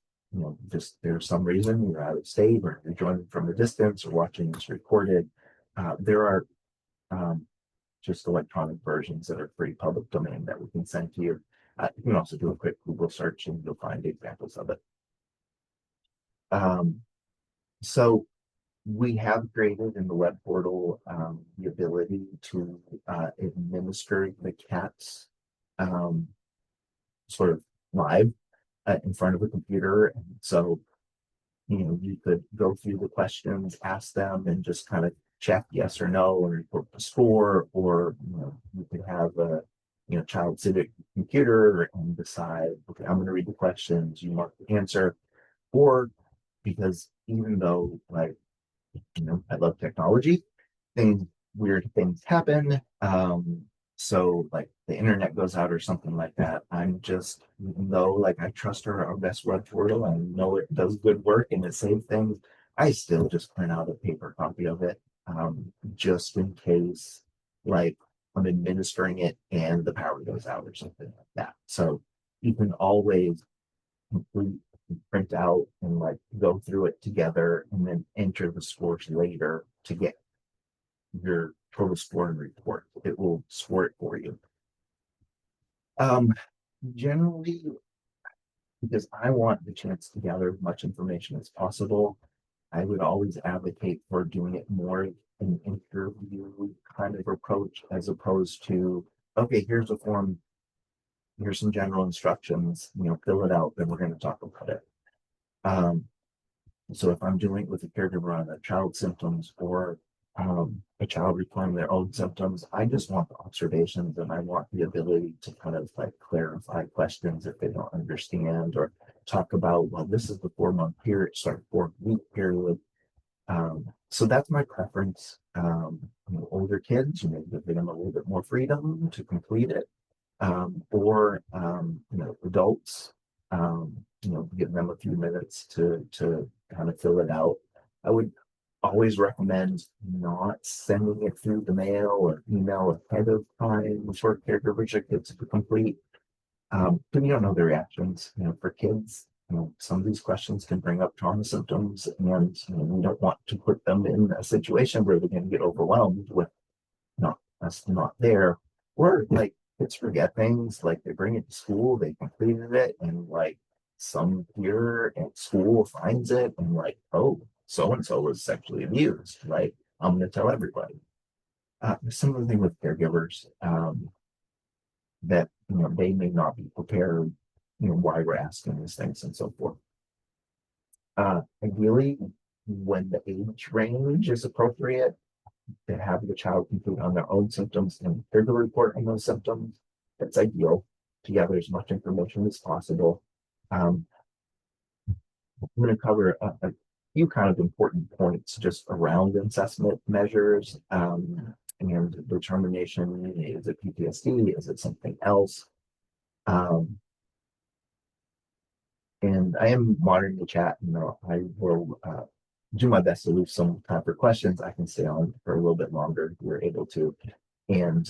just there's some reason you're out of state or you're joining from a distance or watching this recorded. There are just electronic versions that are free public domain that we can send to you. You can also do a quick Google search and you'll find examples of it. So we have created in the web portal the ability to administer the cats sort of live in front of a computer. And so, you could go through the questions, ask them, and just kind of check yes or no and report the score, or you could have a child sit at the computer and decide, okay, I'm going to read the questions, you mark the answer, or because even though like I love technology, weird things happen. So like the internet goes out or something like that. I'm just, even though like I trust our best web portal, I know it does good work and it saves things, I still just print out a paper copy of it, just in case like I'm administering it and the power goes out or something like that. So you can always complete, print out and like go through it together and then enter the scores later to get your total score and report. It will score it for you. Um, Generally, because I want the chance to gather as much information as possible, I would always advocate for doing it more an interview kind of approach as opposed to, okay, here's a form, here's some general instructions, fill it out, then we're going to talk about it. So if I'm doing it with a caregiver on a child's symptoms or a child reporting their own symptoms, I just want the observations and I want the ability to kind of like clarify questions if they don't understand, or talk about, well, this is the 4 month period, sorry, 4 week period. So that's my preference. Older kids, give them a little bit more freedom to complete it, or adults, give them a few minutes to kind of fill it out. I would always recommend not sending it through the mail or email ahead of time for caregivers or kids to complete. But you don't know the reactions. For kids, some of these questions can bring up trauma symptoms, and we don't want to put them in a situation where they're going to get overwhelmed with not us not there, or like kids forget things, like they bring it to school, they completed it, and like some peer at school finds it and like, oh, so and so was sexually abused, like I'm going to tell everybody. Similar thing with caregivers, that they may not be prepared, why we're asking these things and so forth. Ideally, when the age range is appropriate, to have the child complete on their own symptoms and caregiver report on those symptoms, that's ideal to gather as much information as possible. I'm going to cover a few kind of important points just around assessment measures, and determination. Is it PTSD? Is it something else? And I am monitoring the chat. I will do my best to leave some time for questions. I can stay on for a little bit longer if we're able to. And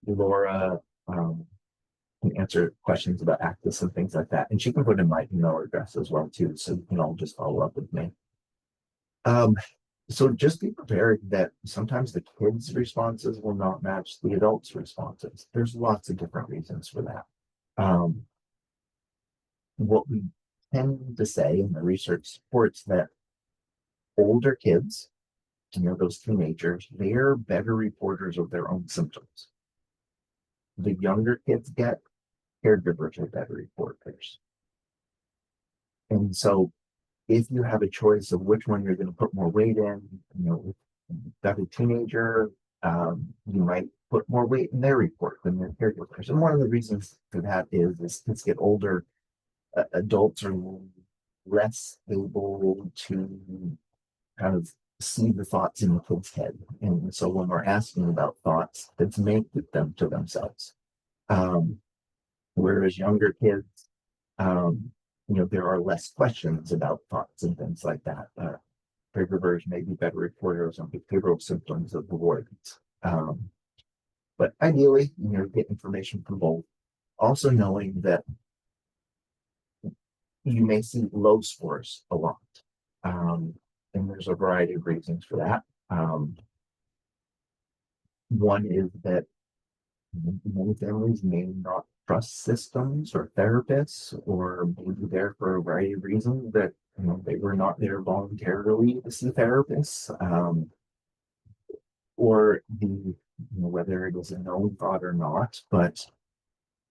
Laura can answer questions about ACTIS and things like that. And she can put in my email address as well too, so you can all just follow up with me. So just be prepared that sometimes the kids' responses will not match the adults' responses. There's lots of different reasons for that. What we tend to say, and the research supports that older kids, those teenagers, they're better reporters of their own symptoms. The younger kids get, caregivers are better reporters. And so if you have a choice of which one you're going to put more weight in, got a teenager, you might put more weight in their report than their caregivers. And one of the reasons for that is as kids get older, adults are less able to kind of see the thoughts in the kid's head. And so when we're asking about thoughts, kids may keep them to themselves. Whereas younger kids, there are less questions about thoughts and things like that. Caregivers may be better reporters on behavioral symptoms of avoidance. Um, but ideally, get information from both. Also knowing that you may see low scores a lot. Um, and there's a variety of reasons for that. One is that many families may not trust systems or therapists, or maybe there for a variety of reasons that they were not there voluntarily to see therapists, or whether it was a known thought or not, but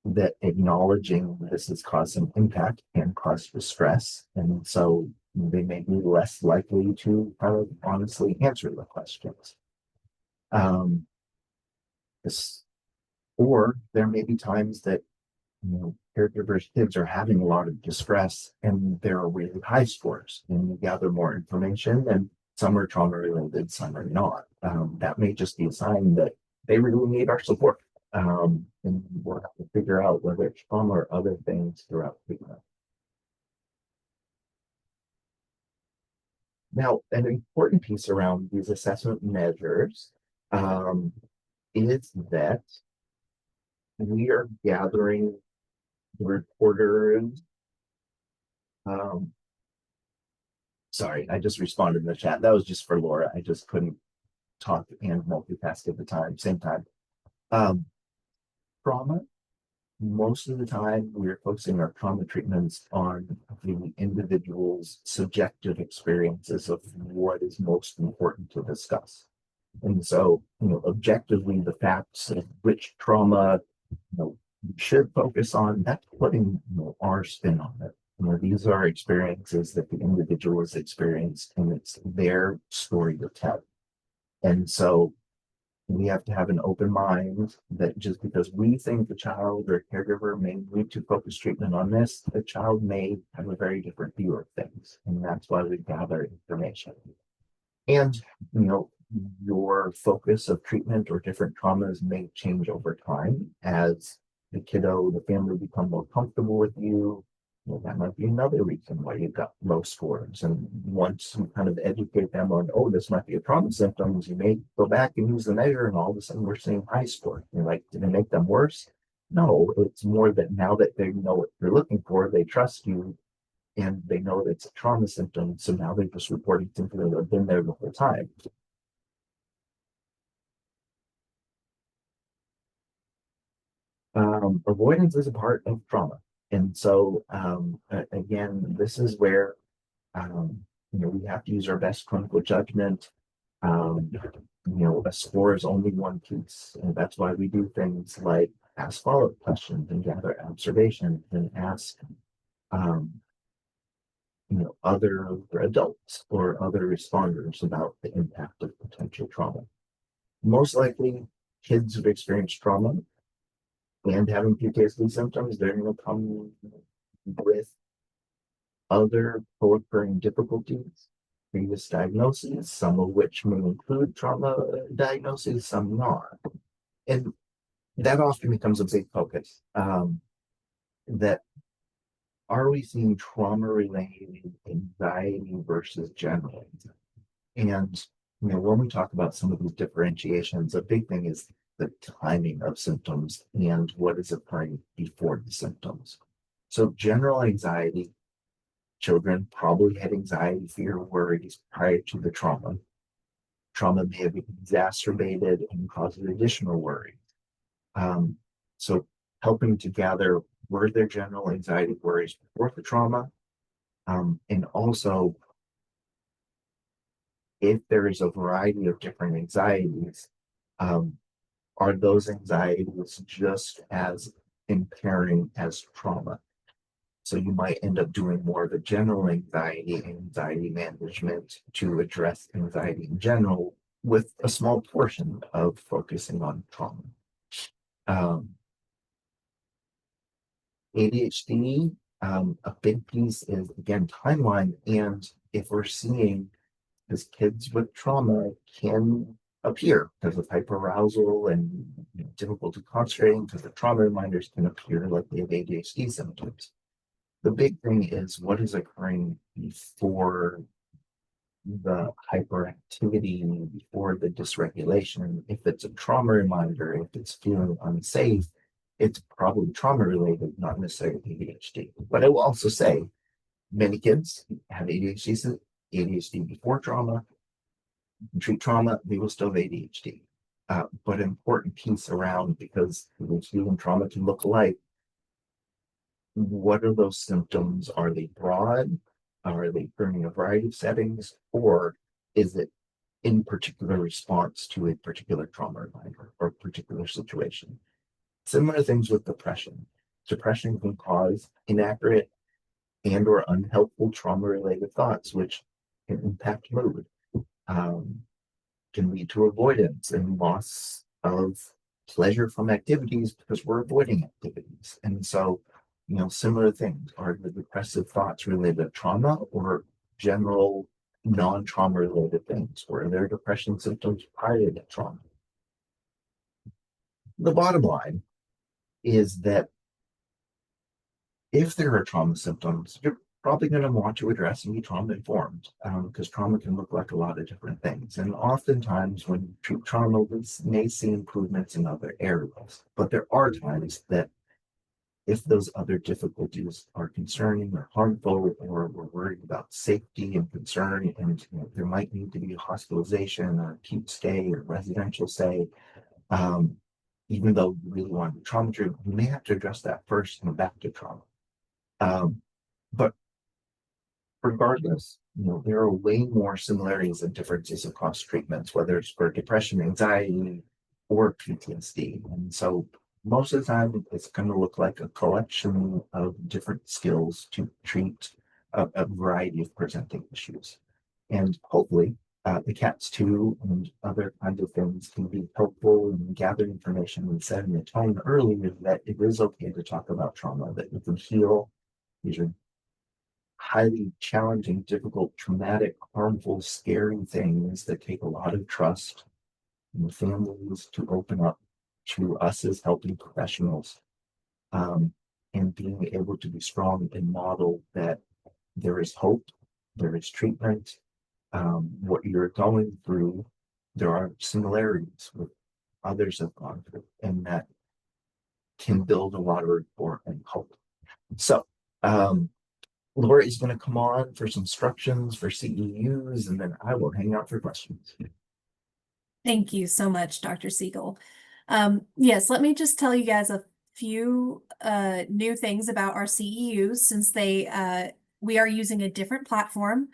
that acknowledging this has caused some impact can cause distress, and so they may be less likely to kind of honestly answer the questions. Um, this, or there may be times that caregivers' kids are having a lot of distress and there are really high scores, and you gather more information, and some are trauma related, some are not. That may just be a sign that they really need our support. And we'll have to figure out whether it's trauma or other things throughout treatment. Now, an important piece around these assessment measures is that we are gathering the reporters. Um, sorry, I just responded in the chat. That was just for Laura. I just couldn't talk and multitask at the same time. Um, Trauma, most of the time we're focusing our trauma treatments on the individual's subjective experiences of what is most important to discuss. And so, objectively, the facts of which trauma, we should focus on, that's putting, our spin on it. These are experiences that the individual has experienced, and it's their story to tell. And so we have to have an open mind that just because we think the child or caregiver may need to focus treatment on this, the child may have a very different view of things. And that's why we gather information. And, your focus of treatment or different traumas may change over time as the family become more comfortable with you. Well, that might be another reason why you got low scores. And once you kind of educate them on, oh, this might be a trauma symptoms, you may go back and use the measure, and all of a sudden we're seeing high score. You're like, did it make them worse? No, it's more that now that they know what they're looking for, they trust you, and they know that it's a trauma symptom. So now they're just reporting symptoms that have been there the whole time. Avoidance is a part of trauma. And so, again, this is where, we have to use our best clinical judgment. A score is only one piece. And that's why we do things like ask follow-up questions and gather observations and ask, um, other adults or other responders about the impact of potential trauma. Most likely, kids who've experienced trauma and having PTSD symptoms, they're going to come with other co-occurring difficulties, previous diagnoses, some of which may include trauma diagnoses, some not. And that often becomes a big focus. That are we seeing trauma-related anxiety versus general anxiety? And when we talk about some of these differentiations, a big thing is the timing of symptoms and what is occurring before the symptoms. So general anxiety, children probably had anxiety, fear, worries prior to the trauma. Trauma may have exacerbated and caused additional worry. So helping to gather, were there general anxiety worries before the trauma? And also, if there is a variety of different anxieties, are those anxieties just as impairing as trauma? So you might end up doing more of a general anxiety management to address anxiety in general, with a small portion of focusing on trauma. ADHD, a big piece is, again, timeline. And if we're seeing this, kids with trauma can appear because of hyperarousal and difficulty concentrating, because the trauma reminders can appear like they have ADHD symptoms. The big thing is what is occurring before the hyperactivity or the dysregulation. If it's a trauma reminder, if it's feeling unsafe, it's probably trauma related, not necessarily ADHD. But I will also say many kids have ADHD before trauma, treat trauma, they will still have ADHD. But an important piece around, because ADHD and trauma can look alike, what are those symptoms? Are they broad? Are they occurring a variety of settings? Or is it in particular response to a particular trauma reminder or particular situation? Similar things with depression. Depression can cause inaccurate and or unhelpful trauma related thoughts, which can impact mood, um, can lead to avoidance and loss of pleasure from activities because we're avoiding activities. And so, similar things. Are the depressive thoughts related to trauma or general non-trauma related things? Or are there depression symptoms prior to trauma? The bottom line is that if there are trauma symptoms, you're probably going to want to address and be trauma informed, because trauma can look like a lot of different things. And oftentimes, when you treat trauma, we may see improvements in other areas. But there are times that if those other difficulties are concerning or harmful, or we're worried about safety and concern, and there might need to be a hospitalization or acute stay or residential stay, um, even though we really want to be trauma treatment, we may have to address that first and back to trauma. But regardless, there are way more similarities and differences across treatments, whether it's for depression, anxiety, or PTSD. And so most of the time, it's going to look like a collection of different skills to treat a variety of presenting issues. And hopefully, the CATS 2 and other kinds of things can be helpful in gathering information and setting the tone early that it is okay to talk about trauma, that you can heal. These are highly challenging, difficult, traumatic, harmful, scary things that take a lot of trust in families to open up to us as helping professionals, um, and being able to be strong and model that there is hope, there is treatment. What you're going through, there are similarities with others have gone through, and that can build a lot of rapport and hope. So, Laura is going to come on for some instructions for CEUs, and then I will hang out for questions. Thank you so much, Dr. Siegel. Yes, let me just tell you guys a few new things about our CEUs since we are using a different platform.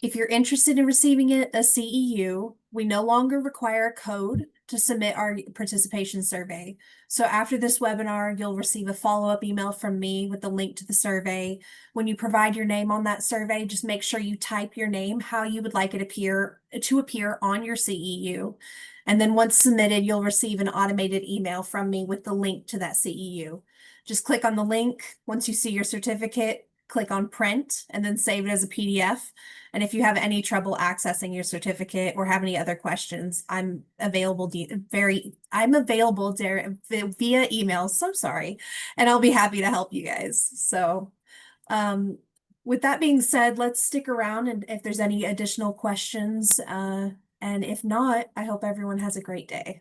If you're interested in receiving a CEU, we no longer require a code to submit our participation survey. So after this webinar, you'll receive a follow-up email from me with the link to the survey. When you provide your name on that survey, just make sure you type your name, how you would like it to appear on your CEU. And then once submitted, you'll receive an automated email from me with the link to that CEU. Just click on the link. Once you see your certificate, click on print and then save it as a PDF. And if you have any trouble accessing your certificate or have any other questions, I'm available via email. So sorry. And I'll be happy to help you guys. So, with that being said, let's stick around and if there's any additional questions, and if not, I hope everyone has a great day.